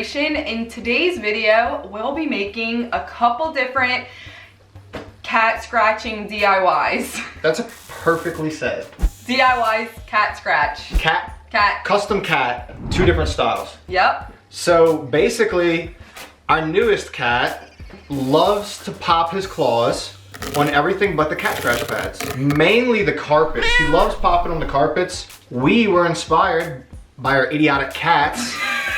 inspiration. In today's video, we'll be making a couple different cat scratching DIYs. That's perfectly said. DIYs, cat scratch. Cat. Custom cat, 2 different styles. Yep. So basically, our newest cat loves to pop his claws on everything but the cat scratch pads. Mainly the carpets. He loves popping on the carpets. We were inspired by our idiotic cats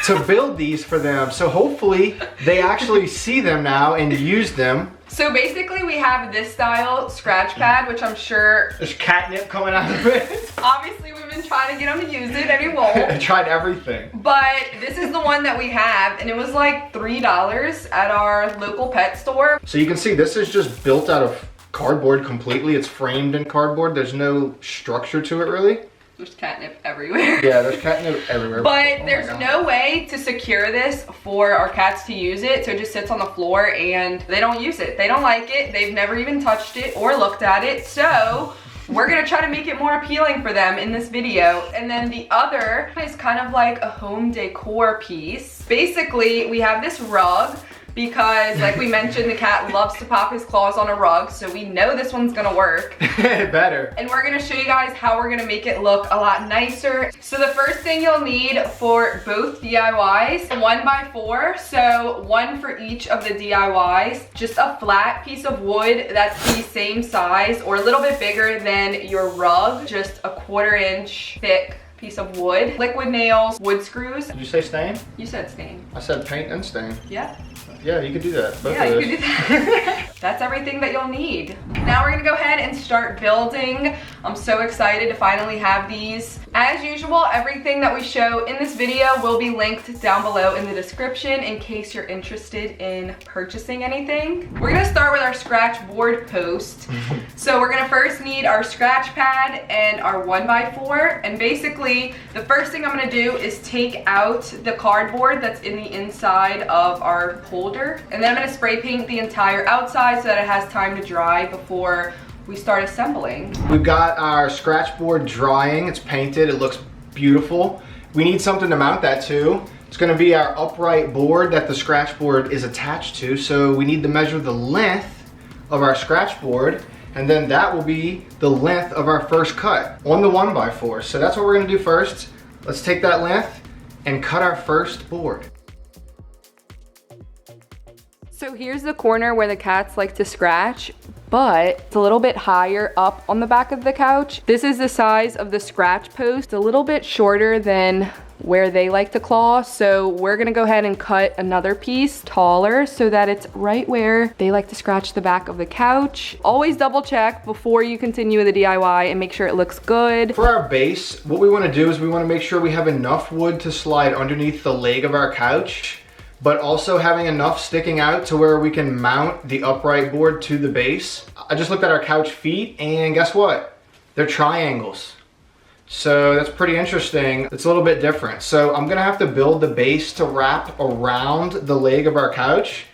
to build these for them. So hopefully they actually see them now and use them. So basically we have this style scratch pad, which I'm sure there's catnip coming out of it. Obviously we've been trying to get him to use it and he won't. I tried everything. But this is the one that we have and it was like $3 at our local pet store. So you can see this is just built out of cardboard completely. It's framed in cardboard. There's no structure to it really. There's catnip everywhere. Yeah, there's catnip everywhere. But there's no way to secure this for our cats to use it. So it just sits on the floor and they don't use it. They don't like it. They've never even touched it or looked at it. So we're gonna try to make it more appealing for them in this video. And then the other is kind of like a home decor piece. Basically, we have this rug because like we mentioned, the cat loves to pop his claws on a rug, so we know this one's gonna work. Better. And we're gonna show you guys how we're gonna make it look a lot nicer. So the first thing you'll need for both DIYs, 1x4, so 1 for each of the DIYs. Just a flat piece of wood that's the same size or a little bit bigger than your rug, just a 1/4 inch thick piece of wood. Liquid nails, wood screws. Did you say stain? You said stain. I said paint and stain. Yeah. Yeah, you could do that. Yeah, you could do that. That's everything that you'll need. Now we're gonna go ahead and start building. I'm so excited to finally have these. As usual, everything that we show in this video will be linked down below in the description in case you're interested in purchasing anything. We're gonna start with our scratch board post. So we're gonna first need our scratch pad and our 1x4. And basically, the first thing I'm gonna do is take out the cardboard that's in the inside of our holder. And then I'm gonna spray paint the entire outside so that it has time to dry before we start assembling. We've got our scratch board drying. It's painted, it looks beautiful. We need something to mount that to. It's gonna be our upright board that the scratch board is attached to. So we need to measure the length of our scratch board, and then that will be the length of our first cut on the 1x4. So that's what we're gonna do first. Let's take that length and cut our first board. So here's the corner where the cats like to scratch, but it's a little bit higher up on the back of the couch. This is the size of the scratch post, a little bit shorter than where they like to claw. So we're gonna go ahead and cut another piece taller so that it's right where they like to scratch the back of the couch. Always double check before you continue with the DIY and make sure it looks good. For our base, what we wanna do is we wanna make sure we have enough wood to slide underneath the leg of our couch, but also having enough sticking out to where we can mount the upright board to the base. I just looked at our couch feet and guess what? They're triangles. So that's pretty interesting. It's a little bit different. So I'm gonna have to build the base to wrap around the leg of our couch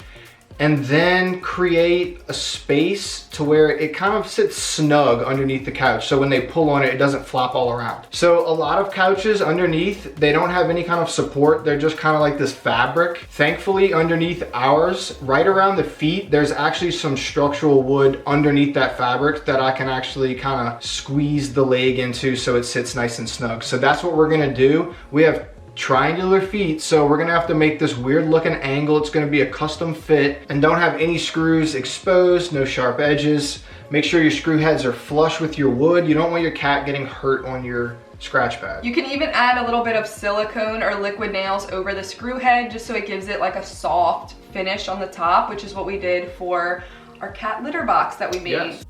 and then create a space to where it kind of sits snug underneath the couch. So when they pull on it, it doesn't flop all around. So a lot of couches underneath, they don't have any kind of support. They're just kind of like this fabric. Thankfully, underneath ours, right around the feet, there's actually some structural wood underneath that fabric that I can actually kind of squeeze the leg into so it sits nice and snug. So that's what we're gonna do. We have triangular feet, so we're gonna have to make this weird looking angle. It's gonna be a custom fit and don't have any screws exposed, no sharp edges. Make sure your screw heads are flush with your wood. You don't want your cat getting hurt on your scratch pad. You can even add a little bit of silicone or liquid nails over the screw head just so it gives it like a soft finish on the top, which is what we did for our cat litter box that we made. Yes.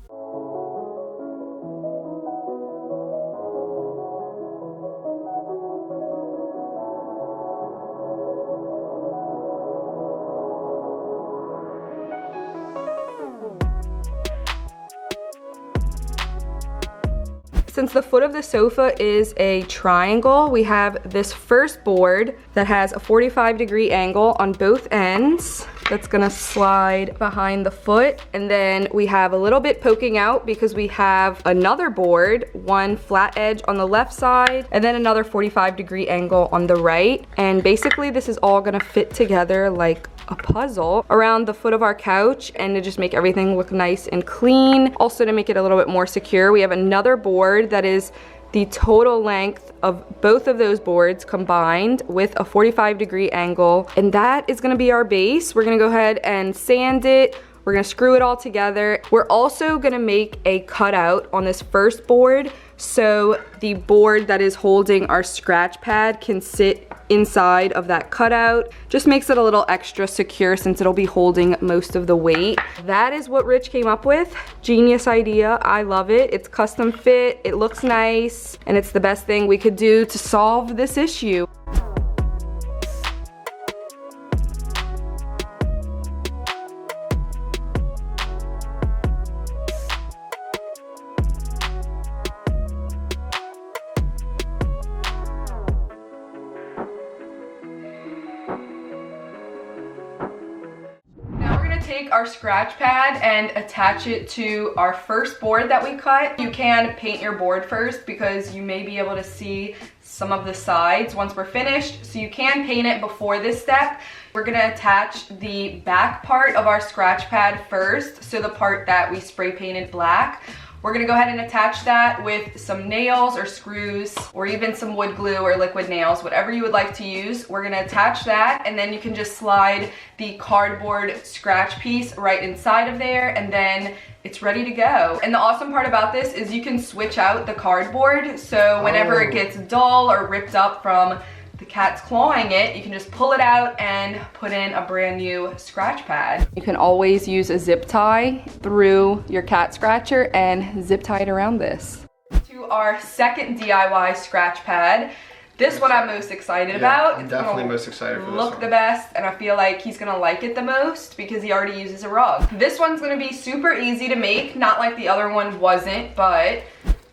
Since the foot of the sofa is a triangle, we have this first board that has a 45-degree angle on both ends. that's gonna slide behind the foot. And then we have a little bit poking out because we have another board, one flat edge on the left side, and then another 45-degree angle on the right. And basically this is all gonna fit together like a puzzle around the foot of our couch, and to just make everything look nice and clean. Also to make it a little bit more secure, we have another board that is the total length of both of those boards combined with a 45-degree angle, and that is gonna be our base. We're gonna go ahead and sand it. We're gonna screw it all together. We're also gonna make a cutout on this first board so the board that is holding our scratch pad can sit inside of that cutout. Just makes it a little extra secure since it'll be holding most of the weight. That is what Rich came up with. Genius idea, I love it. It's custom fit, it looks nice, and it's the best thing we could do to solve this issue. Take our scratch pad and attach it to our first board that we cut. You can paint your board first because you may be able to see some of the sides once we're finished, so you can paint it before this step. We're gonna attach the back part of our scratch pad first, so the part that we spray painted black. We're gonna go ahead and attach that with some nails or screws or even some wood glue or liquid nails, whatever you would like to use. We're gonna attach that, and then you can just slide the cardboard scratch piece right inside of there, and then it's ready to go. And the awesome part about this is you can switch out the cardboard, so whenever it gets dull or ripped up from the cat's clawing it, you can just pull it out and put in a brand new scratch pad. You can always use a zip tie through your cat scratcher and zip tie it around this. To our second DIY scratch pad. This one I'm most excited about. I'm definitely most excited for this look one. the best, and I feel like he's gonna like it the most because he already uses a rug. This one's gonna be super easy to make, not like the other one wasn't, but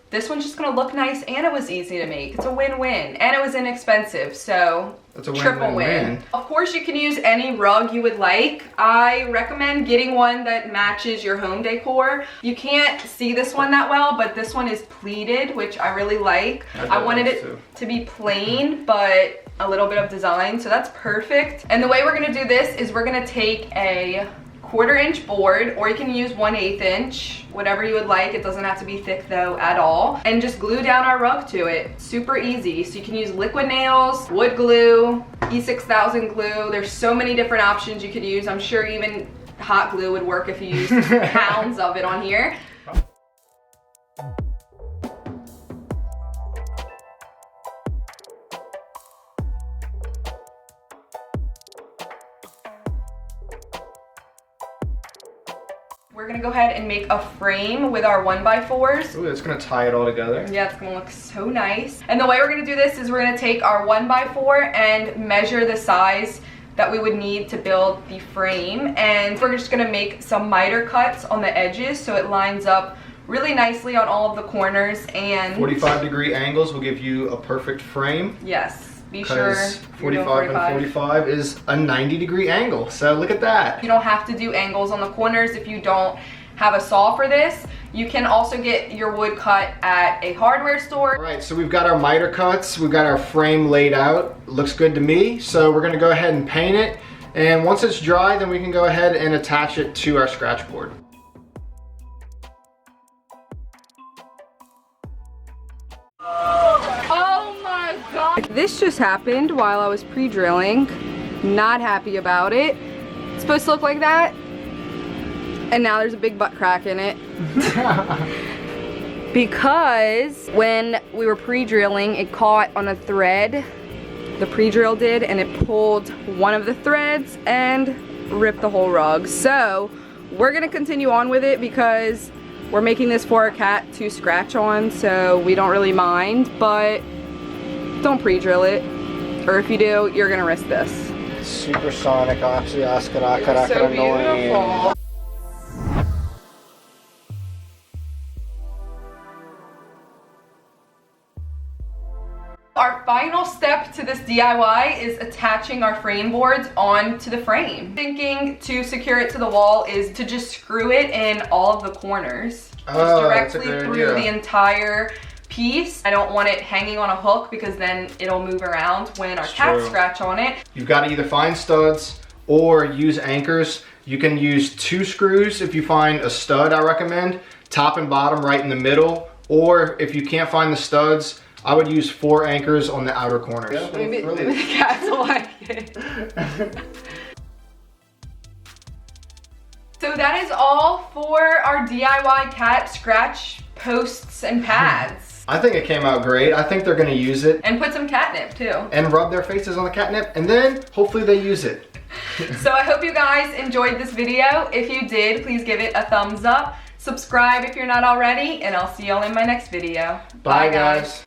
this one's just gonna look nice and it was easy to make. It's a win-win, and it was inexpensive, so that's a triple win. Of course, you can use any rug you would like. I recommend getting one that matches your home decor. You can't see this one that well, but this one is pleated, which I really like. I wanted it to be plain, but a little bit of design, so that's perfect. And the way we're gonna do this is we're gonna take a 1/4 inch board, or you can use 1/8 inch, whatever you would like. It doesn't have to be thick though at all. And just glue down our rug to it. Super easy. So you can use liquid nails, wood glue, E6000 glue. There's so many different options you could use. I'm sure even hot glue would work if you used pounds of it on here. We're gonna go ahead and make a frame with our 1x4s. Ooh, it's gonna tie it all together. Yeah, it's gonna look so nice. And the way we're gonna do this is we're gonna take our 1x4 and measure the size that we would need to build the frame. And we're just gonna make some miter cuts on the edges so it lines up really nicely on all of the corners. And 45-degree angles will give you a perfect frame. Yes. Be sure 45 and 45 is a 90-degree angle, so look at that. You don't have to do angles on the corners if you don't have a saw for this. You can also get your wood cut at a hardware store. All right, so we've got our miter cuts, we've got our frame laid out. Looks good to me, so we're gonna go ahead and paint it. And once it's dry, then we can go ahead and attach it to our scratch board. This just happened while I was pre-drilling. Not happy about it. It's supposed to look like that. And now there's a big butt crack in it. Because when we were pre-drilling, it caught on a thread. The pre-drill did, and it pulled one of the threads and ripped the whole rug. So we're gonna continue on with it because we're making this for our cat to scratch on, so we don't really mind, but don't pre-drill it, or if you do, you're gonna risk this. Supersonic, It's so beautiful. Our final step step to this DIY is attaching our frame boards onto the frame. Thinking to secure it to the wall is to just screw it in all of the corners. Just directly through the entire piece. I don't want it hanging on a hook because then it'll move around when our cats scratch on it. You've got to either find studs or use anchors. You can use 2 screws if you find a stud, I recommend. Top and bottom right in the middle. Or if you can't find the studs, I would use 4 anchors on the outer corners. Yeah, maybe the cats will like it. So that is all for our DIY cat scratch posts and pads. I think it came out great. I think they're gonna use it. And put some catnip too. And rub their faces on the catnip, and then hopefully they use it. So I hope you guys enjoyed this video. If you did, please give it a thumbs up. Subscribe if you're not already, and I'll see y'all in my next video. Bye guys.